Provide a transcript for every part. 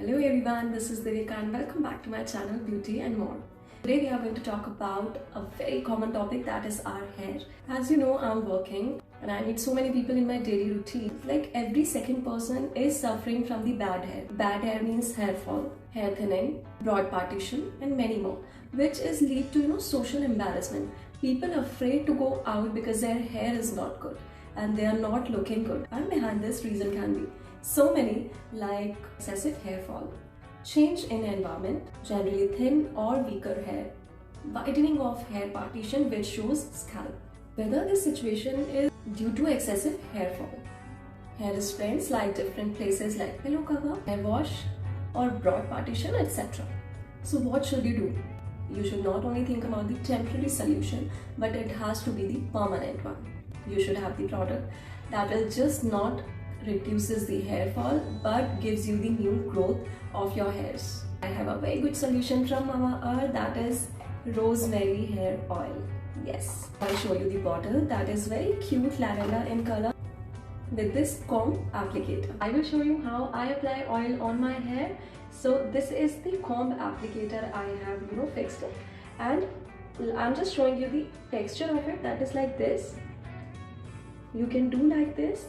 Hello everyone, this is Devika and welcome back to my channel Beauty and More. Today we are going to talk about a very common topic, that is our hair. As you know, I'm working and I meet so many people in my daily routine. Like every second person is suffering from the bad hair. Bad hair means hair fall, hair thinning, broad partition and many more, which is lead to social embarrassment. People are afraid to go out because their hair is not good and they are not looking good. And behind this reason can be so many, like excessive hair fall, change in environment, generally thin or weaker hair, widening of hair partition which shows scalp. Whether this situation is due to excessive hair fall, hair strands like different places like pillow cover, hair wash or broad partition, etc. So what should you do? You should not only think about the temporary solution, but it has to be the permanent one. You should have the product that will just not reduces the hair fall but gives you the new growth of your hairs. I have a very good solution from Mamaearth, that is rosemary hair oil. Yes, I'll show you the bottle that is very cute lavender in color with this comb applicator. I will show you how I apply oil on my hair. So this is the comb applicator I have fixed it, and I'm just showing you the texture of it, that is like this. You can do like this.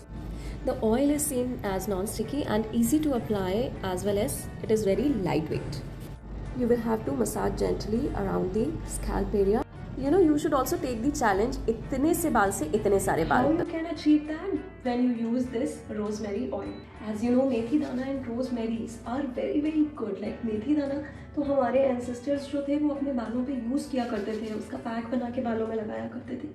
The oil is seen as non-sticky and easy to apply, as well as it is very lightweight. You will have to massage gently around the scalp area. You should also take the challenge itne se baal se itne sare baal. How you can achieve that? When you use this rosemary oil. As you know, methi dana and rosemaries are very good. Like methi dana तो हमारे ancestors जो थे वो अपने बालों पे use किया करते थे, उसका पैक बना के बालों में लगाया करते थे,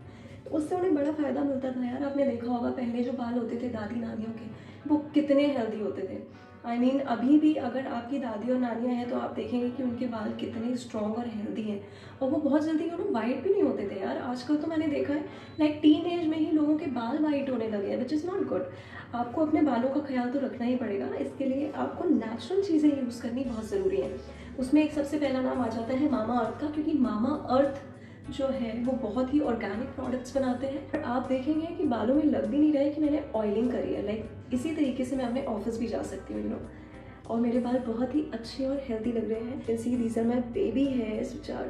तो उससे उन्हें बड़ा फायदा मिलता था यार। आपने देखा होगा पहले जो बाल होते थे दादी नानियों के, वो कितने हेल्दी होते थे। I mean, अभी भी अगर आपकी दादी और नानियाँ हैं तो आप देखेंगे कि उनके बाल कितने स्ट्रॉन्ग और हेल्दी हैं, और वो बहुत जल्दी वाइट भी नहीं होते थे यार। आजकल तो मैंने देखा है लाइक टीन एज में ही लोगों के बाल वाइट होने लगे हैं, विच इज़ नॉट गुड। आपको अपने बालों का ख्याल तो रखना ही पड़ेगा, इसके लिए आपको नेचुरल चीज़ें यूज़ करनी बहुत ज़रूरी है। उसमें एक सबसे पहला नाम आ जाता है मामाअर्थ का, क्योंकि मामाअर्थ जो है वो बहुत ही ऑर्गेनिक प्रोडक्ट्स बनाते हैं। और आप देखेंगे कि बालों में लग भी नहीं रहा है कि मैंने ऑयलिंग करी है। लाइक इसी तरीके से मैं अपने ऑफिस भी जा सकती हूँ और मेरे बाल बहुत ही अच्छे और हेल्दी लग रहे हैं। You can see these are my baby hairs which are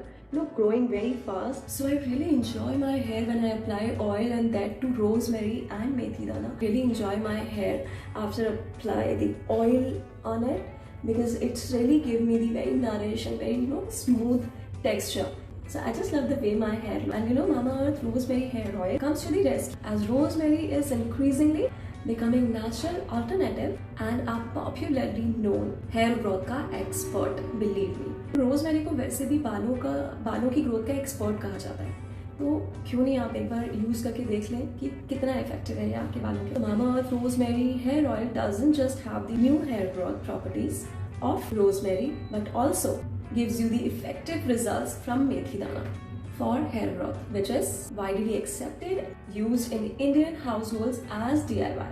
growing very fast. So I really enjoy my hair when I apply oil, and that to rosemary and methi dana. Really enjoy my hair after apply the oil on it, because it's really give me the very nourish and very smooth texture. So I just love the way my hair looks. And Mamaearth rosemary hair oil comes to the rescue, as rosemary is increasingly becoming natural alternative and a popularly known hair growth का expert, believe me. Rosemary को वैसे भी बालों की growth का expert कहा जाता है, तो क्यों नहीं आप एक बार यूज करके देख लें कि कितना इफेक्टिव है ये आपके बालों के। Mamaearth rosemary hair oil doesn't just have the new hair growth properties of rosemary, but also gives you the effective results from methi dana for hair growth, which is widely accepted, used in Indian households as DIY.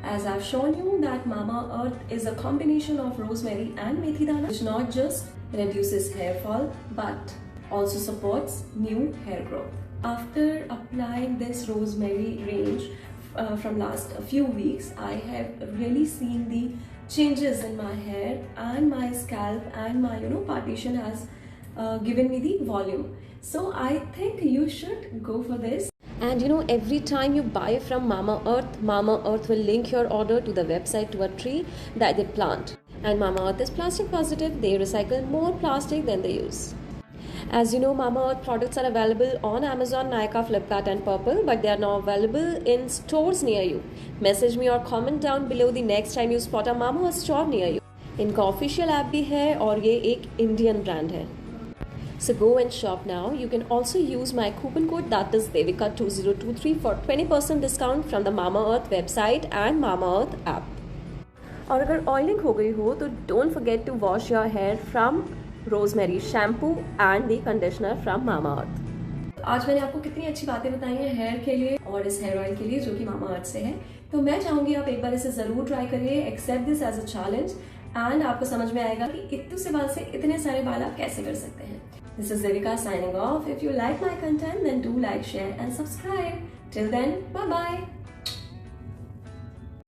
As I've shown you that Mamaearth is a combination of rosemary and methi dana, which not just reduces hair fall but also supports new hair growth. After applying this rosemary range from last few weeks, I have really seen the changes in my hair, and my scalp and my partition has given me the volume. So I think you should go for this. And every time you buy from Mamaearth will link your order to the website to a tree that they plant. And Mamaearth is plastic positive. They recycle more plastic than they use. As you know, Mamaearth products are available on Amazon, Nykaa, Flipkart and Purple, but they are now available in stores near you. Message me or comment down below the next time you spot a Mamaearth store near you. इनका official app भी है और ये एक Indian brand है. So go and shop now. You can also use my coupon code, that is Devika2023, for 20% discount from the Mamaearth website and Mamaearth app. और अगर oiling हो गई हो तो don't forget to wash your hair from rosemary shampoo and the conditioner from Mamaearth. आज मैंने आपको कितनी अच्छी बातें बताई हैं हेयर के लिए और इस हेयर ऑयल के लिए जो कि Mamaearth से है, तो मैं चाहूंगी आप एक बार इसे जरूर ट्राई करिए. Accept this as a challenge and आपको समझ में आएगा कि इतने से बाल से इतने सारे बाल आप कैसे कर सकते हैं. This is Devika signing off. If you like my content, then do like, share and subscribe. Till then, bye bye.